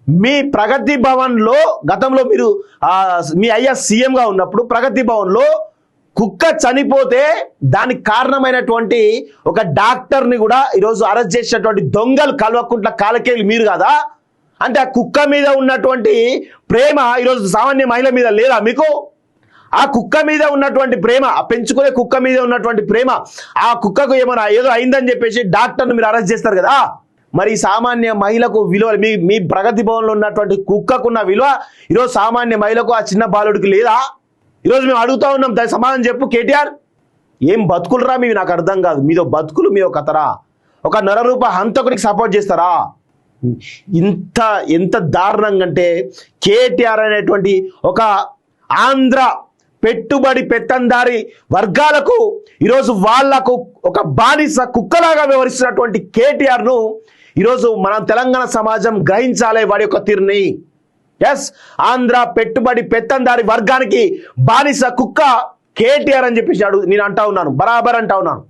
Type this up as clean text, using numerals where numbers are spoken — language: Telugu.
మీ ప్రగతి భవన్లో గతంలో మీరు మీ అయ్యా సీఎంగా ఉన్నప్పుడు ప్రగతి భవన్లో కుక్క చనిపోతే దానికి కారణమైనటువంటి ఒక డాక్టర్ని కూడా ఈరోజు అరెస్ట్ చేసినటువంటి దొంగలు కల్వకుంట్ల కాలకేయులు మీరు కదా. అంటే ఆ కుక్క మీద ఉన్నటువంటి ప్రేమ ఈరోజు సామాన్య మహిళ మీద లేదా మీకు? ఆ కుక్క మీద ఉన్నటువంటి ప్రేమ, ఆ పెంచుకునే కుక్క మీద ఉన్నటువంటి ప్రేమ, ఆ కుక్కకు ఏమైనా ఏదో అయిందని చెప్పేసి డాక్టర్ని మీరు అరెస్ట్ చేస్తారు కదా. మరి సామాన్య మహిళకు విలువ, మీ ప్రగతి భవన్లో ఉన్నటువంటి కుక్కకున్న విలువ ఈరోజు సామాన్య మహిళకు, ఆ చిన్న బాలుడికి లేదా? ఈరోజు మేము అడుగుతా ఉన్నాం, దాని సమాధానం చెప్పు కేటీఆర్. ఏం బతుకులరా మీవి? నాకు అర్థం కాదు. మీదో బతుకులు, మీదో కథరా. ఒక నరరూప హంతకుడికి సపోర్ట్ చేస్తారా? ఎంత దారుణంగా అంటే కేటీఆర్ అనేటువంటి ఒక ఆంధ్ర పెట్టుబడి పెత్తందారి వర్గాలకు ఈరోజు వాళ్లకు ఒక బానిస కుక్కలాగా వ్యవహరిస్తున్నటువంటి కేటీఆర్ను ఈరోజు మనం తెలంగాణ సమాజం గ్రహించాలి వాడి యొక్క తీరుని. ఎస్, ఆంధ్ర పెట్టుబడి పెత్తందారి వర్గానికి బానిస కుక్క కేటీఆర్ అని చెప్పేసి నేను అంటా ఉన్నాను, బరాబర్ అంటా ఉన్నాను.